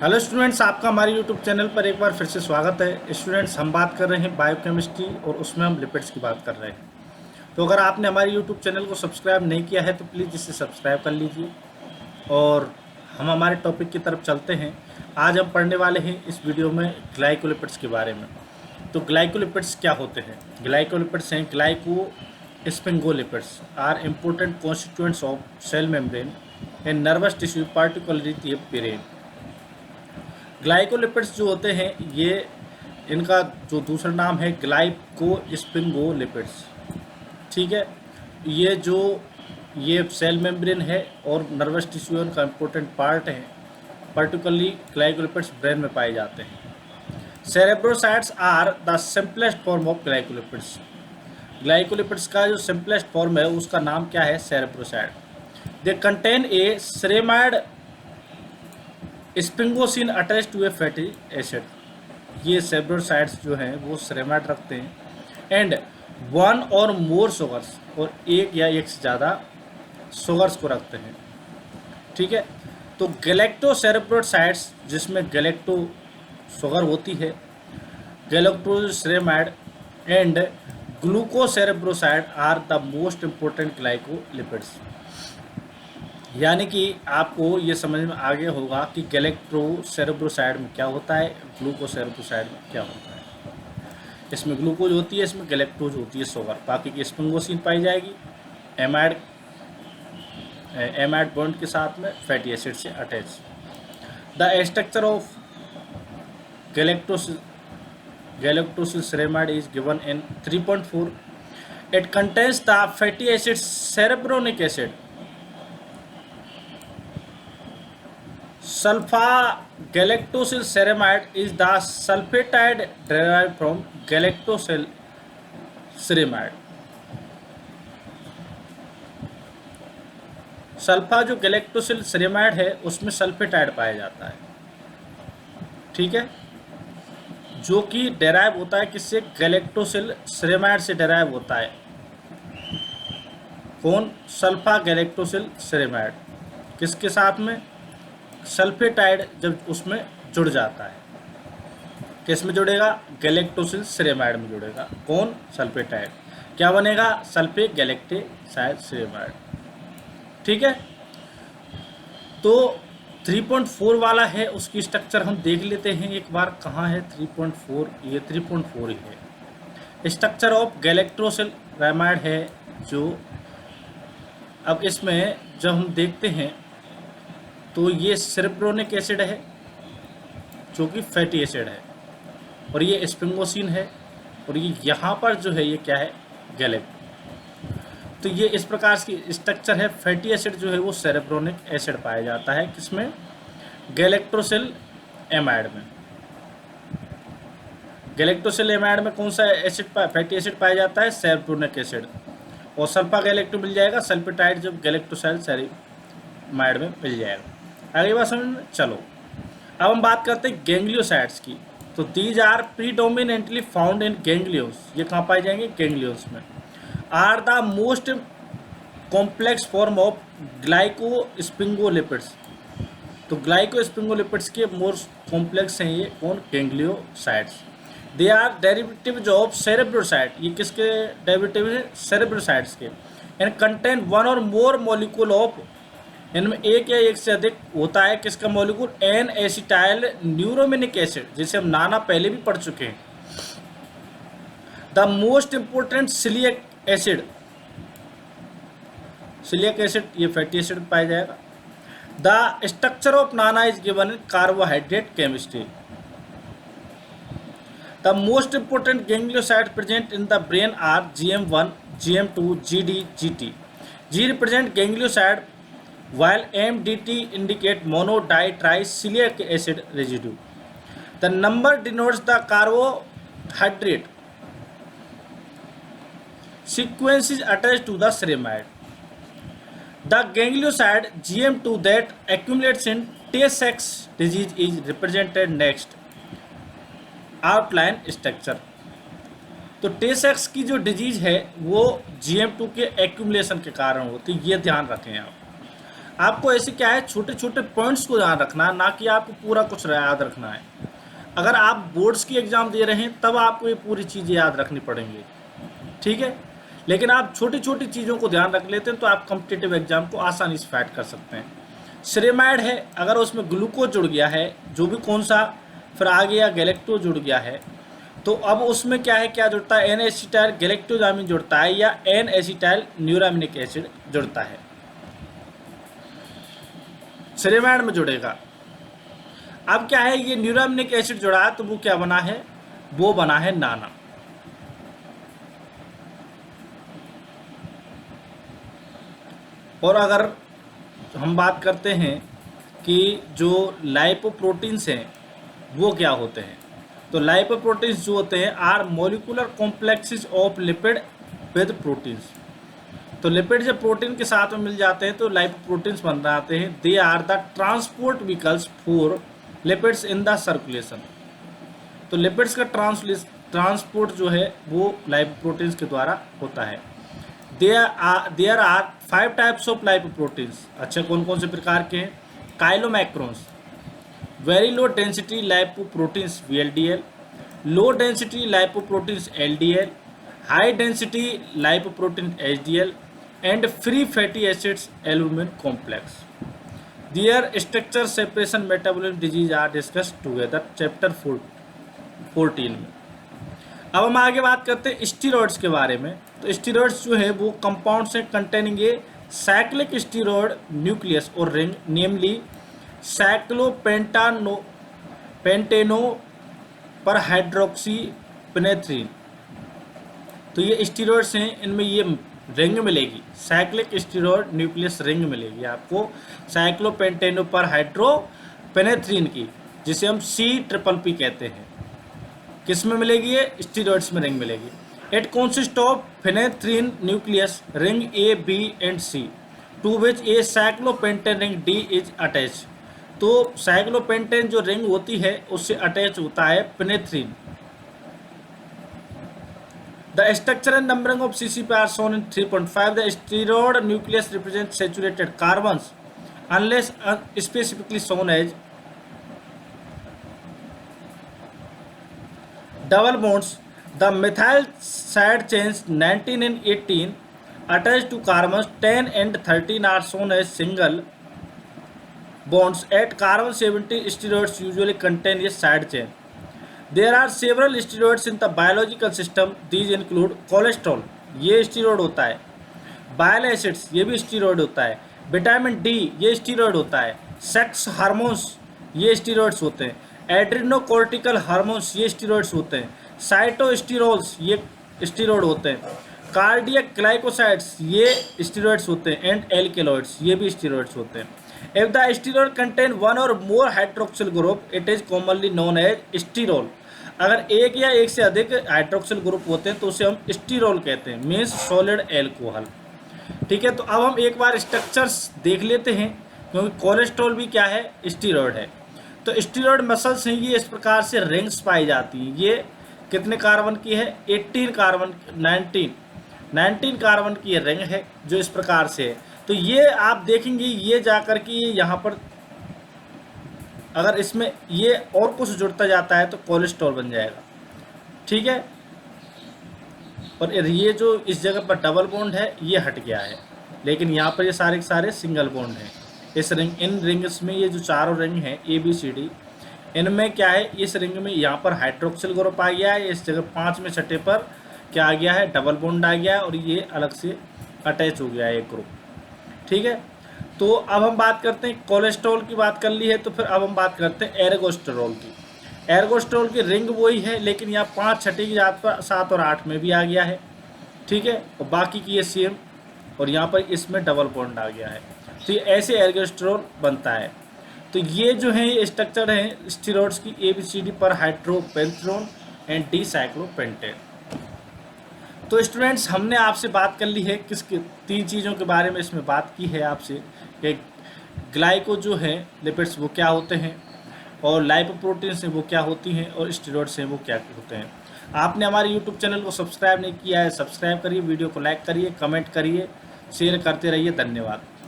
Hello students, आपका हमारे YouTube channel पर एक बार फिर से स्वागत है। स्टूडेंट्स, हम बात कर रहे हैं बायोकेमिस्ट्री और उसमें हम लिपिड्स की बात कर रहे हैं। तो अगर आपने हमारे यूट्यूब चैनल को सब्सक्राइब नहीं किया है तो प्लीज़ इसे सब्सक्राइब कर लीजिए और हम हमारे टॉपिक की तरफ चलते हैं। आज हम पढ़ने वाले हैं इस वीडियो में ग्लाइकोलिपिड्स के बारे में। तो ग्लाइकोलिपिड्स क्या होते हैं? ग्लाइकोलिपिड्स हैं glycosphingolipids are important constituents of cell membrane and nervous tissue particularly the brain. Glycolipids जो होते हैं ये इनका जो दूसरा नाम है ग्लाइकोस्पिंगोलिपिड्स। ठीक है, ये सेल मेम्ब्रेन है और नर्वस टिश्यू का इम्पोर्टेंट पार्ट है। पर्टिकुलरली ग्लाइकोलिपिड्स ब्रेन में पाए जाते हैं। Cerebrosides are the simplest form of glycolipids. Glycolipids का जो सिंपलेस्ट फॉर्म है उसका नाम क्या है? Cerebroside. They contain a ceramide sphingosine attach to a fatty acid. ये सेरेब्रोसाइट्स जो हैं वो सेरेमाइड रखते हैं एंड वन और मोर शुगर्स, और एक या एक से ज़्यादा शुगर्स को रखते हैं। ठीक है, तो गैलेक्टोसेरेब्रोसाइट्स जिसमें गैलेक्टो शुगर होती है, galactoceramide and glucocerebroside are the most important glycolipids. यानी कि आपको ये समझ में आ गया होगा कि गैलेक्टोसेरेब्रोसाइड में क्या होता है, ग्लूकोसेरेब्रोसाइड में क्या होता है। इसमें ग्लूकोज होती है, इसमें गैलेक्टोज होती है शुगर, बाकी की स्पिंगोसिन पाई जाएगी एमाइड बॉन्ड के साथ में फैटी एसिड से attach. The structure of galactoceramide is given in 3.4। It contains the fatty acid cerebronic acid, sulfa galactosyl ceramide is the sulfatide derived from galactosyl ceramide। Sulpha जो galactosyl ceramide है उसमें सल्फेटाइड पाया जाता है। ठीक है, जो कि डेराइव होता है किससे? गैलेक्टोसिल सेरेमाइड से डेराइव होता है। कौन? सल्फा गैलेक्टोसिल सेरेमाइड किसके साथ में? सल्फेटाइड जब उसमें जुड़ जाता है, किस में जुड़ेगा? गैलेक्टोसिल सेरेमाइड में जुड़ेगा। कौन? सल्फेटाइड। क्या बनेगा? सल्फे गैलेक्टेसाइड सेरेमाइड। ठीक है, तो 3.4 वाला है, उसकी स्ट्रक्चर हम देख लेते हैं एक बार। कहाँ है 3.4? ये 3.4 ही है। स्ट्रक्चर ऑफ गैलेक्टोसिल सेरेमाइड है जो, अब इसमें जब हम देखते हैं तो ये सेरेब्रोनिक एसिड है जो कि फैटी एसिड है, और ये स्पिंगोसिन है, और ये यहाँ पर जो है ये क्या है? गैलेक्टो। तो ये इस प्रकार की स्ट्रक्चर है। फैटी एसिड जो है वो सेरेब्रोनिक एसिड पाया जाता है किसमें? गैलेक्टोसिल एमाइड में। गैलेक्टोसिल एमाइड में कौन सा एसिड फैटी एसिड पाया जाता है? सेरेब्रोनिक एसिड। और सल्फा गैलेक्टो मिल जाएगा, सल्फेटाइड जब गैलेक्टोसाइल सेरेमाइड में मिल जाएगा। अगली बात समझ में। चलो अब हम बात करते हैं गैंग्लियोसाइट्स की। तो these are predominantly found in ganglions. ये कहाँ पाए जाएंगे? गैंग्लियोन्स में। Are the most complex form of glycosphingolipids. तो ग्लाइकोस्पिंगोलिपिड्स के मोस्ट कॉम्प्लेक्स हैं ये कौन? Gangliosides. They are derivatives of cerebroside. ये किसके डेरिवेटिव है? सेरेब्रोसाइट्स के। एंड कंटेन वन और मोर मॉलिक्यूल ऑफ, इनमें एक या एक से अधिक होता है किसका molecule? N acetyl neuraminic acid, जिसे हम नाना पहले भी पढ़ चुके हैं। The most important sialic acid, sialic acid ये फैटी एसिड पाया जाएगा। The structure of NANA is given in carbohydrate chemistry. The most important ganglioside present in the brain are GM1, GM2, GD, GT। G represent ganglioside while MDT indicate monoditricilic acid residue. The number denotes the carbohydrate sequence is attached to the ceramide. The ganglioside GM2 that accumulates in Tay-Sachs disease is represented next. Outline structure. तो टे-सेक्स की जो disease है वो GM2 के accumulation के कारण होती है, ये ध्यान रखें आप। आपको ऐसे क्या है छोटे छोटे पॉइंट्स को ध्यान रखना है, ना कि आपको पूरा कुछ याद रखना है। अगर आप बोर्ड्स की एग्ज़ाम दे रहे हैं तब आपको ये पूरी चीज़ें याद रखनी पड़ेंगी, ठीक है। लेकिन आप छोटी छोटी चीज़ों को ध्यान रख लेते हैं तो आप कॉम्पिटिटिव एग्जाम को आसानी से फाइट कर सकते हैं। सेरेमाइड है, अगर उसमें ग्लूकोज जुड़ गया है, जो भी कौन सा, फिर आ गया गैलेक्टो जुड़ गया है, तो अब उसमें क्या है, क्या जुड़ता है, एन एसिटाइल गैलेक्टोजामिन जुड़ता है या एन एसिटाइल न्यूरामिनिक एसिड जुड़ता है, सेरेमाइड में जुड़ेगा। अब क्या है, ये न्यूरामिनिक एसिड जुड़ा है तो वो क्या बना है, वो बना है नाना। और अगर हम बात करते हैं कि जो लाइपोप्रोटीन्स हैं वो क्या होते हैं, तो लाइपोप्रोटीन्स जो होते हैं are molecular complexes of lipid with proteins. तो लिपिड जब प्रोटीन के साथ में मिल जाते हैं तो लाइपोप्रोटीन्स बन जाते हैं। They are the transport vehicles for lipids in the circulation. तो लिपिड्स का ट्रांसपोर्ट जो है वो लाइपोप्रोटीन्स के द्वारा होता है। There are 5 types of lipoproteins. अच्छा, कौन कौन से प्रकार के हैं, chylomicrons, very low density lipoproteins VLDL, low density lipoproteins LDL, high density lipoprotein HDL and free fatty acids albumin complex. Their structure separation metabolism disease are discuss together chapter 14 में। अब हम आगे बात करते हैं स्टीरॉइड्स के बारे में। तो स्टीरॉइड्स जो है वो कंपाउंड्स हैं containing a cyclic steroid nucleus और रिंग, नेमली पेंटेनो पर हाइड्रोक्सी पेनेथ्रीन। तो ये स्टीरॉइड्स हैं, इनमें ये रिंग मिलेगी, साइक्लिक स्टीरॉइड न्यूक्लियस रिंग मिलेगी आपको साइक्लोपेंटेनो पर हाइड्रोपेनेथ्रीन की, जिसे हम C+P कहते हैं। किस में मिलेगी ये, स्टीरॉइड्स में रिंग मिलेगी। It consist of phenanthrene nucleus ring A, B and C to which a cyclopentane ring D is attach. तो साइक्लोपेंटेन जो रिंग होती है उससे अटैच होता है phenanthrene. The structure and numbering of CCP are shown in 3.5. The steroid nucleus represent saturated carbons unless specifically shown as double bonds. The methyl side chains 19 and 18 attached to carbons 10 and 13 are shown as single bonds. At carbon 70, steroids usually contain a side chain. There are several steroids in the biological system. These include cholesterol, ये steroid होता है, bile acids, ये भी steroid होता है, vitamin D, ये steroid होता है, सेक्स हार्मोन्स, ये स्टीरॉयड्स होते हैं, एड्रिनोकोर्टिकल हार्मोन्स, ये स्टीरॉयड्स होते हैं, साइटोस्टेरोल्स, ये स्टीरॉयड होते हैं, कार्डियक ग्लाइकोसाइड्स, ये स्टीरॉयड्स होते हैं, एंड एल्केलॉइड्स, ये भी स्टीरॉयड्स होते हैं। If the steroid contain one और more hydroxyl group it is commonly known as sterol. अगर एक या एक से अधिक हाइड्रोक्सिल ग्रुप होते हैं तो उसे हम स्टीरोल कहते हैं, मीन्स सॉलिड एल्कोहल। ठीक है, तो अब हम एक बार स्ट्रक्चर्स देख लेते हैं, क्योंकि कोलेस्ट्रॉल भी क्या है, स्टीरॉयड है। तो स्टीरॉयड मसल्स हैं, ये इस प्रकार से रिंग्स पाई जाती हैं। ये कितने कार्बन की है, 18 कार्बन, 19 कार्बन की ये रिंग है जो इस प्रकार से है। तो ये आप देखेंगे, ये जाकर के यहाँ पर अगर इसमें ये और कुछ जुड़ता जाता है तो कोलेस्ट्रॉल बन जाएगा। ठीक है, और ये जो इस जगह पर डबल बॉन्ड है ये हट गया है, लेकिन यहाँ पर ये सारे के सारे सिंगल बॉन्ड हैं। इस रिंग, इन रिंग्स में ये जो चारों रिंग हैं ABCD, इनमें क्या है, इस रिंग में यहाँ पर हाइड्रोक्सिल ग्रुप आ गया है, इस जगह 5 में छठे पर क्या आ गया है, डबल बॉन्ड आ गया है, और ये अलग से अटैच हो गया है एक ग्रुप। ठीक है, तो अब हम बात करते हैं, कोलेस्ट्रॉल की बात कर ली है, तो फिर अब हम बात करते हैं एर्गोस्टेरोल की। एर्गोस्टेरोल की रिंग वही है, लेकिन यहाँ 5 छठे की जात पर 7 और 8 में भी आ गया है। ठीक है, और बाकी की ये सेम, और यहाँ पर इसमें डबल बॉन्ड आ गया है। तो ये ऐसे एर्गोस्टेरोल बनता है। तो ये जो है ये स्ट्रक्चर हैं स्टीरॉयड्स की ABCD पर हाइड्रोपेंथ्रोन एंड D साइक्लोपेंटेन। तो स्टूडेंट्स, हमने आपसे बात कर ली है किस 3 चीज़ों के बारे में इसमें बात की है आपसे, कि ग्लाइको जो है लिपिड्स वो क्या होते हैं, और लाइपोप्रोटीन्स हैं वो क्या होती हैं, और स्टीरॉयड्स हैं वो क्या होते हैं। आपने हमारे YouTube चैनल को सब्सक्राइब नहीं किया है, सब्सक्राइब करिए, वीडियो को लाइक करिए, कमेंट करिए, शेयर करते रहिए। धन्यवाद।